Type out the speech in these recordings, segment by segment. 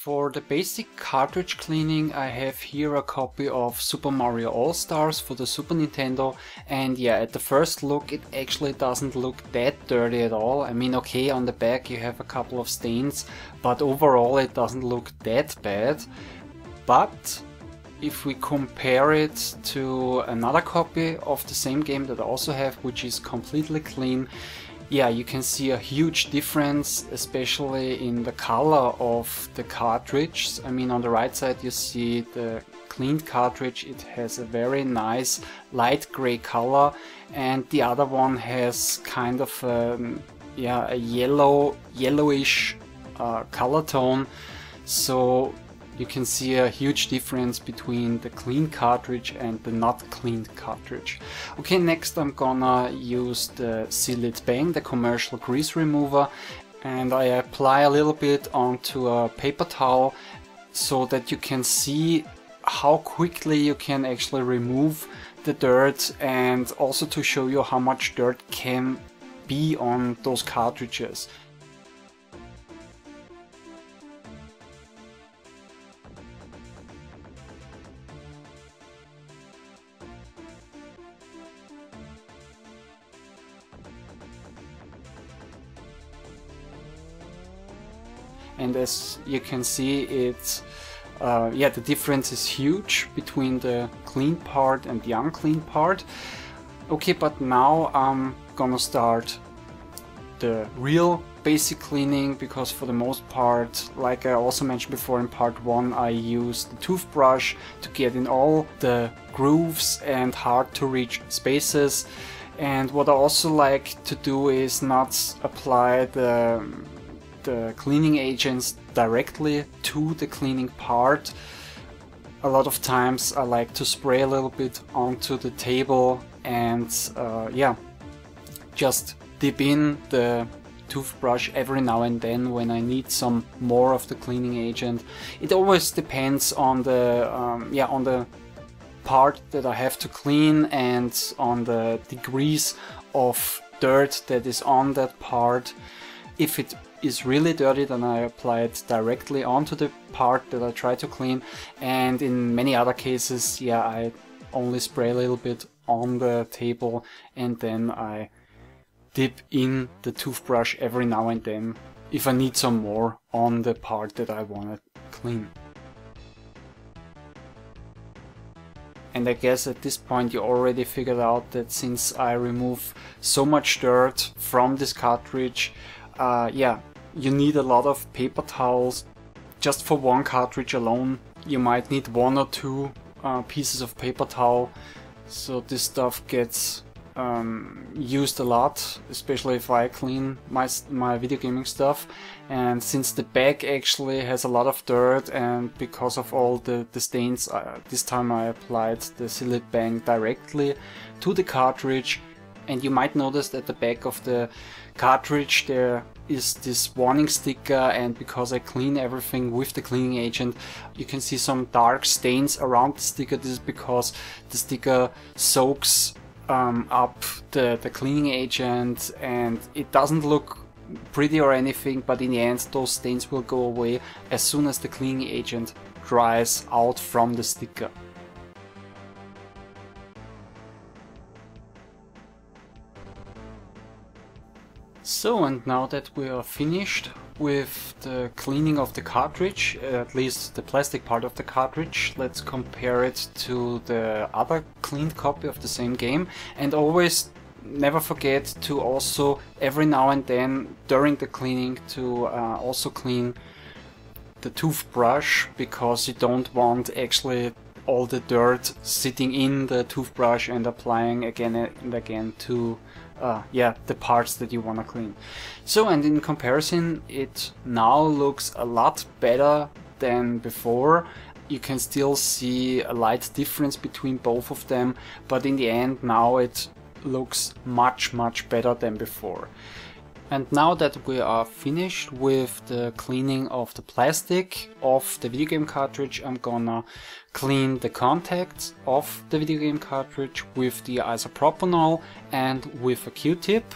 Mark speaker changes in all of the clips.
Speaker 1: For the basic cartridge cleaning, I have here a copy of Super Mario All-Stars for the Super Nintendo, and yeah, at the first look it actually doesn't look that dirty at all. I mean, okay, on the back you have a couple of stains, but overall it doesn't look that bad. But if we compare it to another copy of the same game that I also have, which is completely clean, yeah, you can see a huge difference, especially in the color of the cartridge. I mean, on the right side you see the cleaned cartridge. It has a very nice light gray color, and the other one has kind of a yellowish color tone. So you can see a huge difference between the clean cartridge and the not cleaned cartridge. Okay, next I'm gonna use the Seal It Bang, the commercial grease remover, and I apply a little bit onto a paper towel so that you can see how quickly you can actually remove the dirt, and also to show you how much dirt can be on those cartridges. And as you can see, it's the difference is huge between the clean part and the unclean part. Okay, but now I'm gonna start the real basic cleaning, because for the most part, like I also mentioned before in part 1, I use the toothbrush to get in all the grooves and hard to reach spaces. And what I also like to do is not apply the cleaning agents directly to the cleaning part. A lot of times I like to spray a little bit onto the table and just dip in the toothbrush every now and then when I need some more of the cleaning agent. It always depends on the part that I have to clean and on the degrees of dirt that is on that part. If it is really dirty, then I apply it directly onto the part that I try to clean, and in many other cases, yeah, I only spray a little bit on the table and then I dip in the toothbrush every now and then if I need some more on the part that I want to clean. And I guess at this point you already figured out that since I remove so much dirt from this cartridge, you need a lot of paper towels. Just for one cartridge alone you might need 1 or 2 pieces of paper towel, so this stuff gets used a lot, especially if I clean my video gaming stuff. And since the bag actually has a lot of dirt, and because of all the stains, this time I applied the Seal It Bang directly to the cartridge. And you might notice that the back of the cartridge there is this warning sticker, and because I clean everything with the cleaning agent, you can see some dark stains around the sticker. This is because the sticker soaks up the cleaning agent, and it doesn't look pretty or anything, but in the end those stains will go away as soon as the cleaning agent dries out from the sticker. So, and now that we are finished with the cleaning of the cartridge, at least the plastic part of the cartridge, let's compare it to the other cleaned copy of the same game. And always never forget to also every now and then during the cleaning to also clean the toothbrush, because you don't want actually all the dirt sitting in the toothbrush and applying again and again to the parts that you want to clean. So, and in comparison, it now looks a lot better than before. You can still see a light difference between both of them, but in the end now it looks much better than before. And now that we are finished with the cleaning of the plastic of the video game cartridge, I'm gonna clean the contacts of the video game cartridge with the isopropanol and with a Q-tip.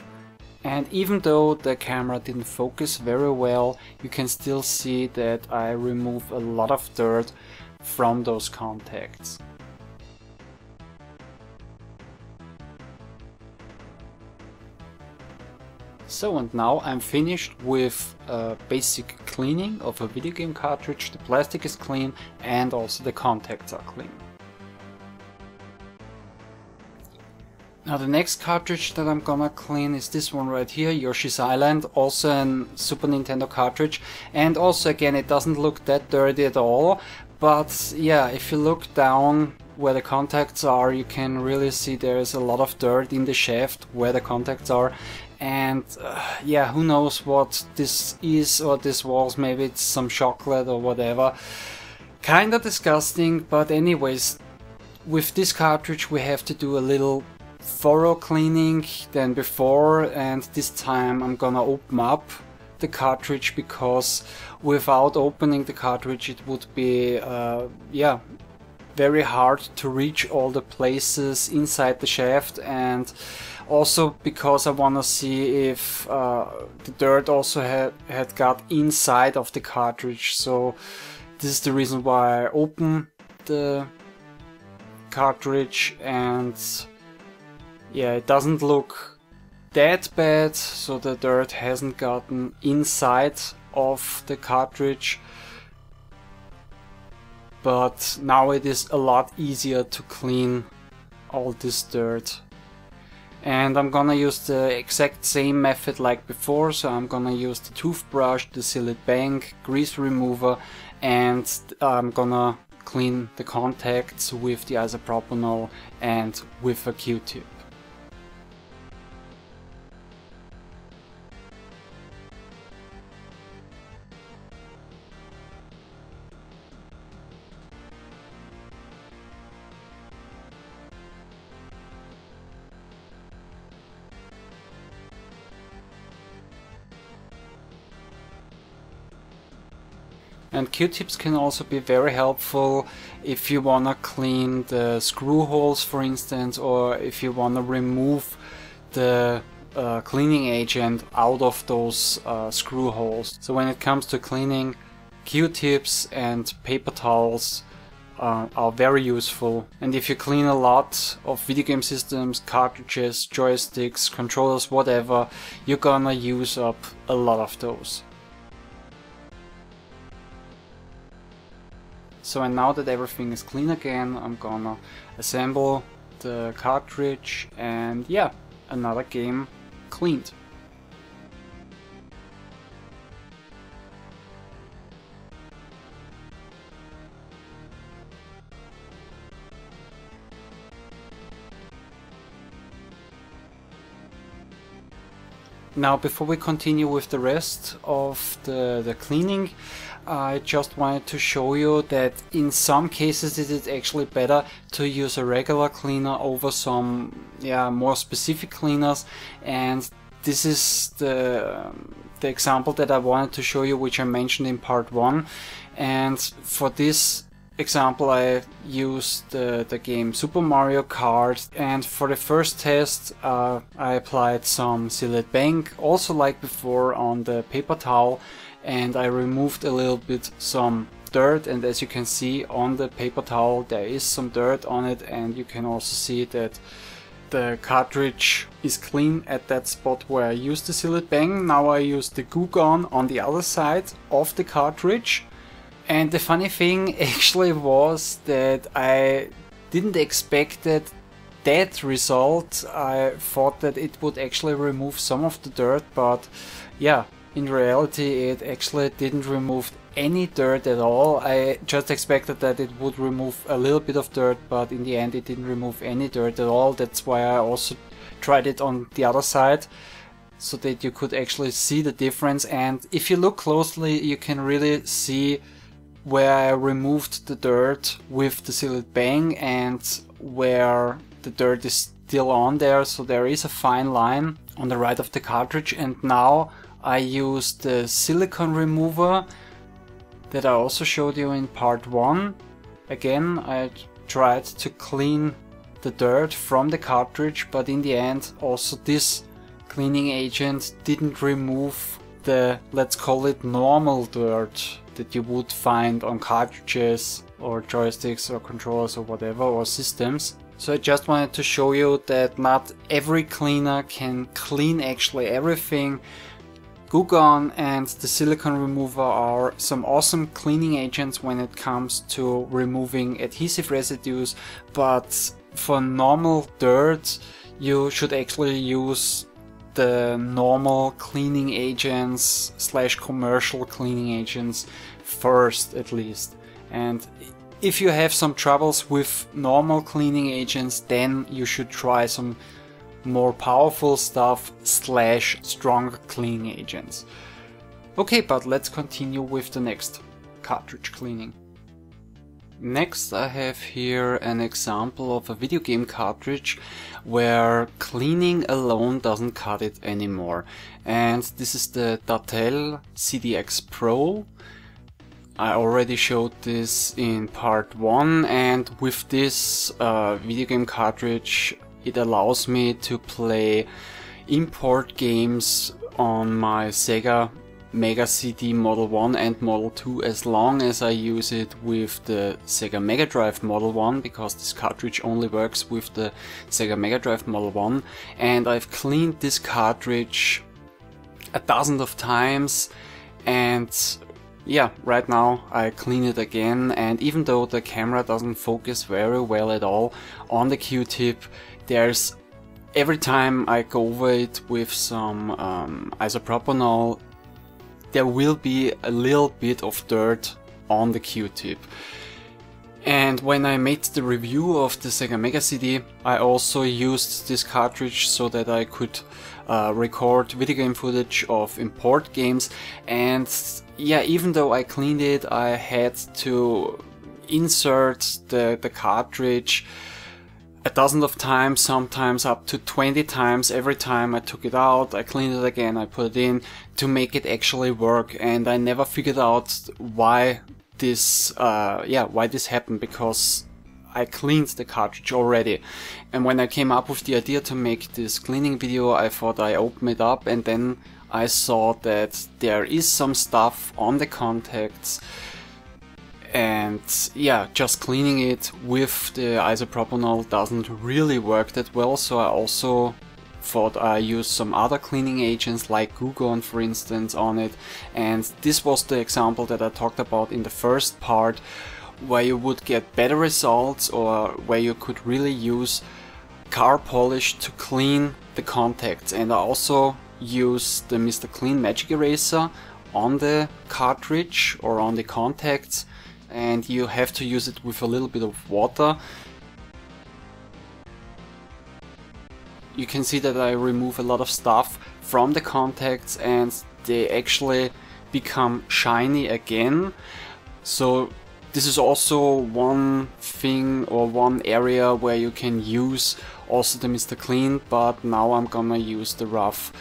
Speaker 1: And even though the camera didn't focus very well, you can still see that I remove a lot of dirt from those contacts. So, and now I'm finished with a basic cleaning of a video game cartridge. The plastic is clean and also the contacts are clean. Now the next cartridge that I'm gonna clean is this one right here, Yoshi's Island, also a Super Nintendo cartridge. And also again, it doesn't look that dirty at all, but yeah, if you look down where the contacts are, you can really see there's a lot of dirt in the shaft where the contacts are. And yeah, who knows what this is or this was, maybe it's some chocolate or whatever. Kinda disgusting, but anyways, with this cartridge we have to do a little thorough cleaning than before, and this time I'm gonna open up the cartridge, because without opening the cartridge it would be yeah, very hard to reach all the places inside the shaft, and also because I want to see if the dirt also had got inside of the cartridge. So this is the reason why I open the cartridge, and yeah, it doesn't look that bad, so the dirt hasn't gotten inside of the cartridge. But now it is a lot easier to clean all this dirt. And I'm gonna use the exact same method like before, so I'm gonna use the toothbrush, the Seal Bang, grease remover, and I'm gonna clean the contacts with the isopropanol and with a Q-tip. And Q-tips can also be very helpful if you want to clean the screw holes, for instance, or if you want to remove the cleaning agent out of those screw holes. So when it comes to cleaning, Q-tips and paper towels are very useful. And if you clean a lot of video game systems, cartridges, joysticks, controllers, whatever, you're gonna use up a lot of those. So, and now that everything is clean again, I'm gonna assemble the cartridge, and yeah, another game cleaned. Now, before we continue with the rest of the cleaning, I just wanted to show you that in some cases it is actually better to use a regular cleaner over some more specific cleaners, and this is the example that I wanted to show you, which I mentioned in part 1. And for this example I used the game Super Mario Kart, and for the first test I applied some Seal Bang, also like before, on the paper towel, and I removed a little bit some dirt, and as you can see on the paper towel there is some dirt on it, and you can also see that the cartridge is clean at that spot where I used the Seal Bang. Now I use the Goo Gone on the other side of the cartridge. And the funny thing actually was that I didn't expect that result. I thought that it would actually remove some of the dirt, but yeah, in reality it actually didn't remove any dirt at all. I just expected that it would remove a little bit of dirt, but in the end it didn't remove any dirt at all. That's why I also tried it on the other side, so that you could actually see the difference. And if you look closely, you can really see where I removed the dirt with the Seal Bang and where the dirt is still on there. So there is a fine line on the right of the cartridge. And now I use the silicone remover that I also showed you in part 1. Again, I tried to clean the dirt from the cartridge, but in the end also this cleaning agent didn't remove the, let's call it, normal dirt that you would find on cartridges or joysticks or controllers or whatever, or systems. So I just wanted to show you that not every cleaner can clean actually everything. Goo Gone and the silicone remover are some awesome cleaning agents when it comes to removing adhesive residues, but for normal dirt you should actually use the normal cleaning agents / commercial cleaning agents first, at least. And if you have some troubles with normal cleaning agents, then you should try some more powerful stuff / stronger cleaning agents. Okay, but let's continue with the next cartridge cleaning. Next I have here an example of a video game cartridge where cleaning alone doesn't cut it anymore. And this is the Dartel CDX Pro. I already showed this in part 1, and with this video game cartridge it allows me to play import games on my Sega Mega CD Model 1 and Model 2 as long as I use it with the Sega Mega Drive Model 1, because this cartridge only works with the Sega Mega Drive Model 1. And I've cleaned this cartridge a dozen of times, and yeah, right now I clean it again, and even though the camera doesn't focus very well at all on the Q-tip, there's, every time I go over it with some isopropanol, there will be a little bit of dirt on the Q-tip. And when I made the review of the Sega Mega CD, I also used this cartridge so that I could record video game footage of import games. And yeah, even though I cleaned it, I had to insert the cartridge a dozen of times, sometimes up to 20 times. Every time I took it out, I cleaned it again, I put it in to make it actually work. And I never figured out why this happened, because I cleaned the cartridge already. And when I came up with the idea to make this cleaning video, I thought I open it up, and then I saw that there is some stuff on the contacts. And yeah, just cleaning it with the isopropanol doesn't really work that well, so I also thought I use some other cleaning agents like Goo Gone, for instance, on it. And this was the example that I talked about in the first part, where you would get better results, or where you could really use car polish to clean the contacts. And I also use the Mr. Clean Magic Eraser on the cartridge or on the contacts, and you have to use it with a little bit of water. You can see that I remove a lot of stuff from the contacts, and they actually become shiny again. So this is also one thing, or one area where you can use also the Mr. Clean, but now I'm gonna use the rough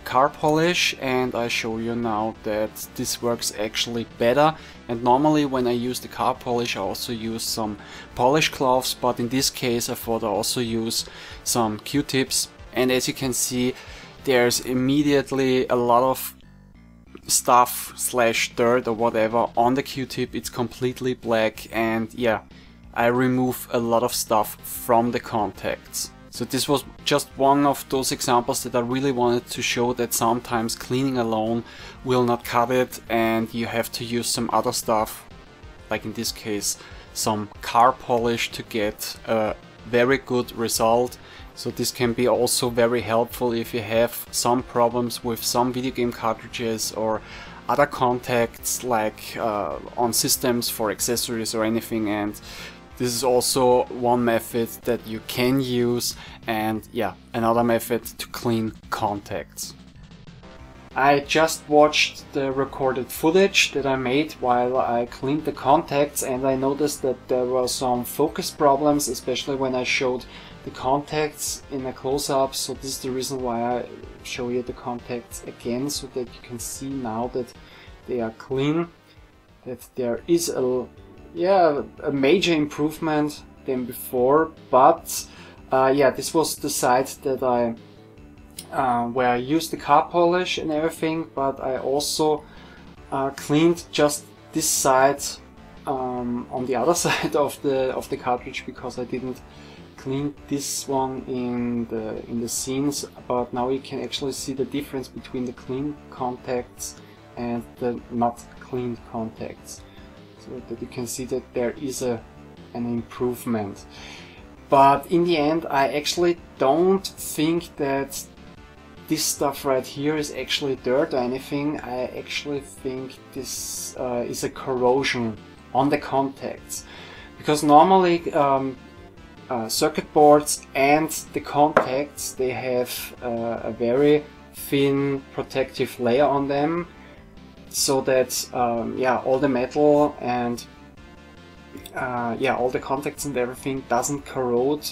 Speaker 1: car polish, and I show you now that this works actually better. And normally when I use the car polish I also use some polish cloths, but in this case I thought I also use some Q-tips. And as you can see, there's immediately a lot of stuff / dirt or whatever on the Q-tip. It's completely black, and yeah, I remove a lot of stuff from the contacts. So this was just one of those examples that I really wanted to show that sometimes cleaning alone will not cut it, and you have to use some other stuff, like in this case some car polish, to get a very good result. So this can be also very helpful if you have some problems with some video game cartridges or other contacts, like on systems for accessories or anything. And this is also one method that you can use, and yeah, another method to clean contacts. I just watched the recorded footage that I made while I cleaned the contacts, and I noticed that there were some focus problems, especially when I showed the contacts in a close-up. So this is the reason why I show you the contacts again, so that you can see now that they are clean, that there is a major improvement than before. But yeah, this was the side that I where I used the car polish and everything, but I also cleaned just this side on the other side of the cartridge, because I didn't clean this one in the scenes. But now you can actually see the difference between the clean contacts and the not cleaned contacts, so that you can see that there is an improvement. But in the end, I actually don't think that this stuff right here is actually dirt or anything. I actually think this is a corrosion on the contacts, because normally circuit boards and the contacts, they have a very thin protective layer on them, so that yeah, all the metal and yeah, all the contacts and everything doesn't corrode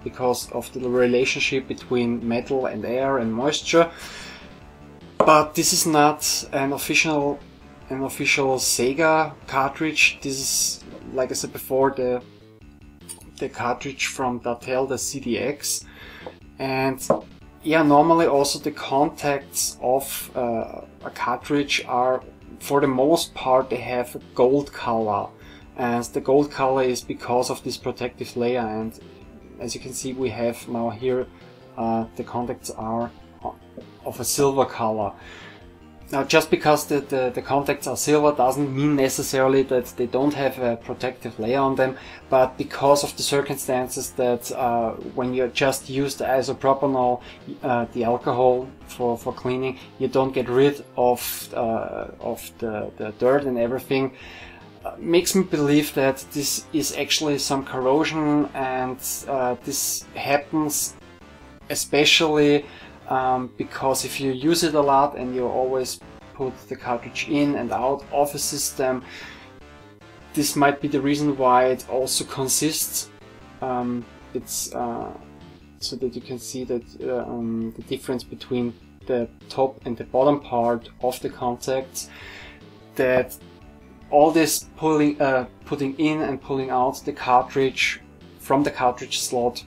Speaker 1: because of the relationship between metal and air and moisture. But this is not an official Sega cartridge. This is, like I said before, the cartridge from Dartel, the CDX. And yeah, normally also the contacts of a cartridge are, for the most part, they have a gold color. And the gold color is because of this protective layer, and as you can see, we have now here the contacts are of a silver color. Now, just because the contacts are silver doesn't mean necessarily that they don't have a protective layer on them, but because of the circumstances that when you just use the isopropanol, the alcohol for cleaning, you don't get rid of the dirt and everything, makes me believe that this is actually some corrosion, and this happens especially because if you use it a lot and you always put the cartridge in and out of a system, this might be the reason why it also consists. It's so that you can see that the difference between the top and the bottom part of the contacts, that all this putting in and pulling out the cartridge from the cartridge slot,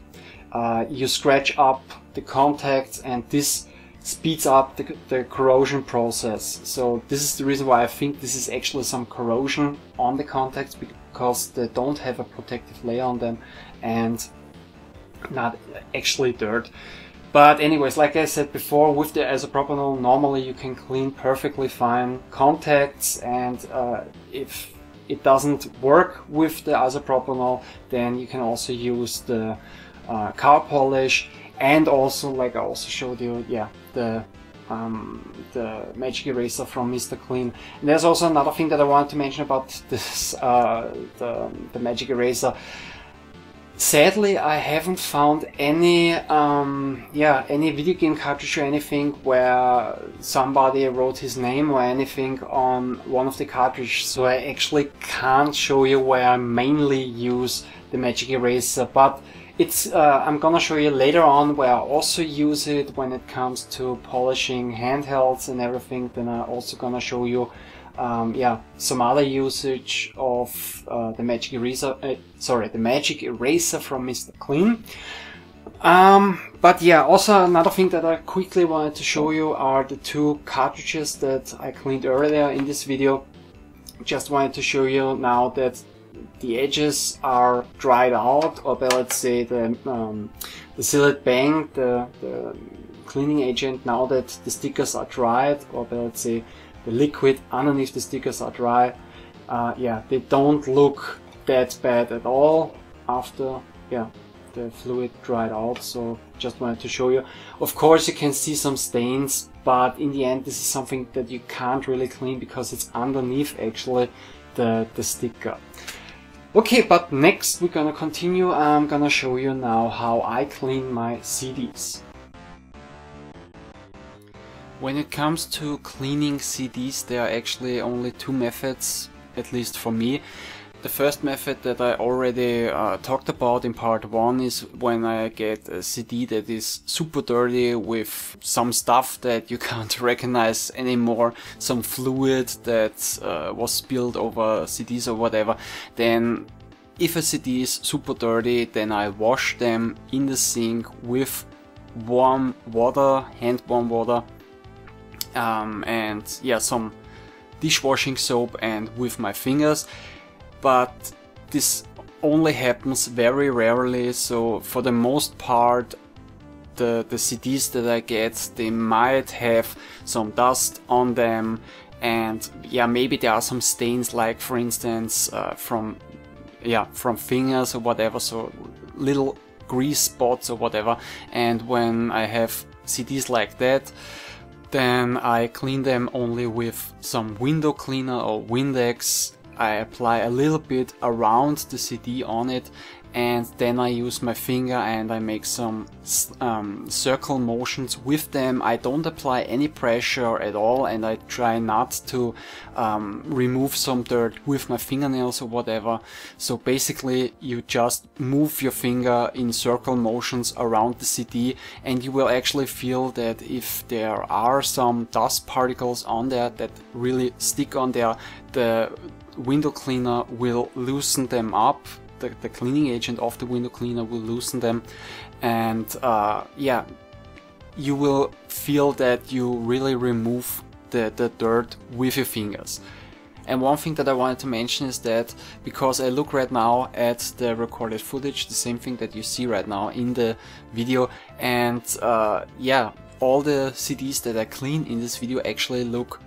Speaker 1: you scratch up the contacts, and this speeds up the corrosion process. So this is the reason why I think this is actually some corrosion on the contacts, because they don't have a protective layer on them and not actually dirt. But anyways, like I said before, with the isopropanol, normally you can clean perfectly fine contacts, and if it doesn't work with the isopropanol, then you can also use the car polish, and also, like I also showed you, yeah, the magic eraser from Mr. Clean. And there's also another thing that I wanted to mention about this, the magic eraser. Sadly, I haven't found any any video game cartridge or anything where somebody wrote his name or anything on one of the cartridges, so I actually can't show you where I mainly use the magic eraser. But it's I'm gonna show you later on where I also use it when it comes to polishing handhelds and everything. Then I'm also gonna show you some other usage of the magic eraser, the magic eraser from Mr. Clean. But yeah, also another thing that I quickly wanted to show you are the two cartridges that I cleaned earlier in this video. Just wanted to show you now that the edges are dried out, or let's say the Silhouette Bang, the cleaning agent, now that the stickers are dried, or let's say the liquid underneath the stickers are dry, they don't look that bad at all after the fluid dried out. So just wanted to show you. Of course, you can see some stains, but in the end this is something that you can't really clean because it's underneath actually the sticker. Okay, but next we're gonna continue. I'm gonna show you now how I clean my CDs. When it comes to cleaning CDs, there are actually only two methods, at least for me. The first method that I already talked about in part 1 is when I get a CD that is super dirty with some stuff that you can't recognize anymore, some fluid that was spilled over CDs or whatever. Then if a CD is super dirty, then I wash them in the sink with warm water, hand warm water, and yeah, some dishwashing soap, and with my fingers. But this only happens very rarely, so for the most part the CDs that I get, they might have some dust on them, and yeah, maybe there are some stains, like for instance from fingers or whatever, so little grease spots or whatever. And when I have CDs like that, then I clean them only with some window cleaner or Windex. I apply a little bit around the CD on it, and then I use my finger and I make some circle motions with them. I don't apply any pressure at all, and I try not to remove some dirt with my fingernails or whatever. So basically you just move your finger in circle motions around the CD, and you will actually feel that if there are some dust particles on there that really stick on there, the window cleaner will loosen them up. The cleaning agent of the window cleaner will loosen them, and yeah, you will feel that you really remove the dirt with your fingers. And one thing that I wanted to mention is that, because I look right now at the recorded footage, the same thing that you see right now in the video, and yeah, all the CDs that I clean in this video actually look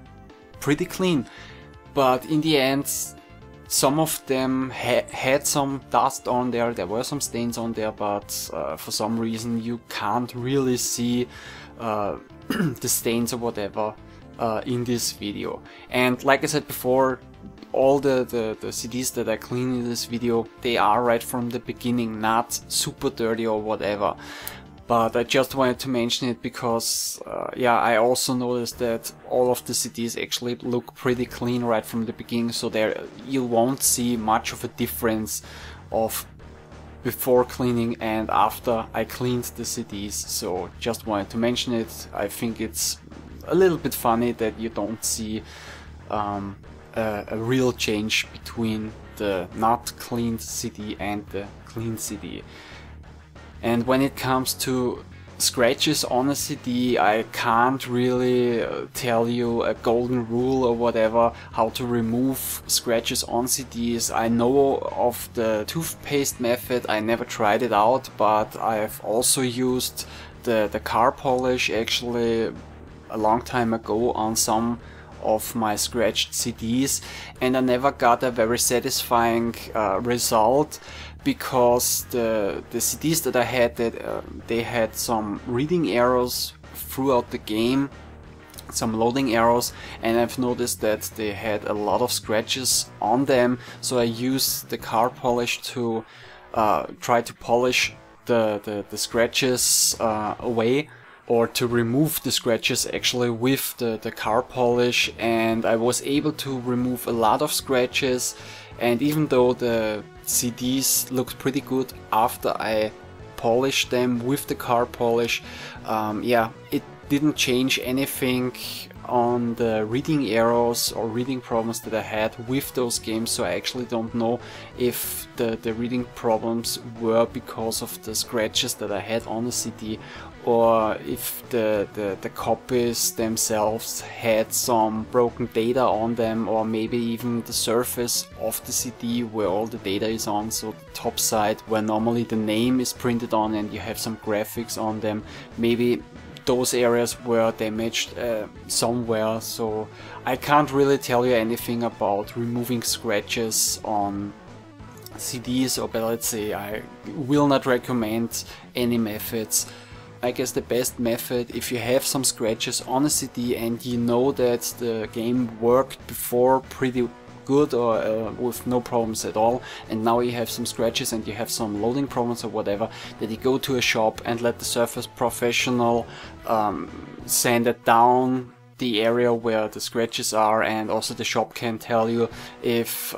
Speaker 1: pretty clean. But in the end, some of them had some dust on there, there were some stains on there, but for some reason you can't really see the stains or whatever in this video. And like I said before, all the CDs that I clean in this video, they are right from the beginning, not super dirty or whatever. But I just wanted to mention it because, yeah, I also noticed that all of the CDs actually look pretty clean right from the beginning, so there you won't see much of a difference of before cleaning and after I cleaned the CDs. So just wanted to mention it. I think it's a little bit funny that you don't see a real change between the not cleaned CD and the clean CD. And when it comes to scratches on a CD, I can't really tell you a golden rule or whatever how to remove scratches on CDs. I know of the toothpaste method, I never tried it out, but I've also used the car polish actually a long time ago on some of my scratched CDs, and I never got a very satisfying result, because the CDs that I had, they had some reading errors throughout the game, some loading errors, and I've noticed that they had a lot of scratches on them. So I used the car polish to try to polish the scratches away, or to remove the scratches actually with the car polish, and I was able to remove a lot of scratches. And even though the CDs looked pretty good after I polished them with the car polish, yeah, it didn't change anything on the reading errors or reading problems that I had with those games. So I actually don't know if the reading problems were because of the scratches that I had on the CD, or if the copies themselves had some broken data on them, or maybe even the surface of the CD where all the data is on, so the top side where normally the name is printed on and you have some graphics on them, maybe those areas were damaged somewhere. So I can't really tell you anything about removing scratches on CDs, or better, let's say, I will not recommend any methods. I guess the best method, if you have some scratches on a CD and you know that the game worked before pretty good, or with no problems at all, and now you have some scratches and you have some loading problems or whatever, that you go to a shop and let the Surface Professional sand it down the area where the scratches are, and also the shop can tell you if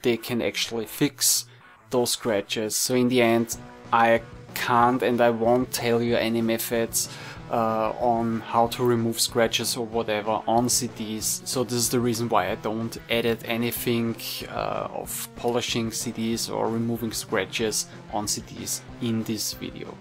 Speaker 1: they can actually fix those scratches. So in the end, I can't and I won't tell you any methods on how to remove scratches or whatever on CDs. So this is the reason why I don't edit anything of polishing CDs or removing scratches on CDs in this video.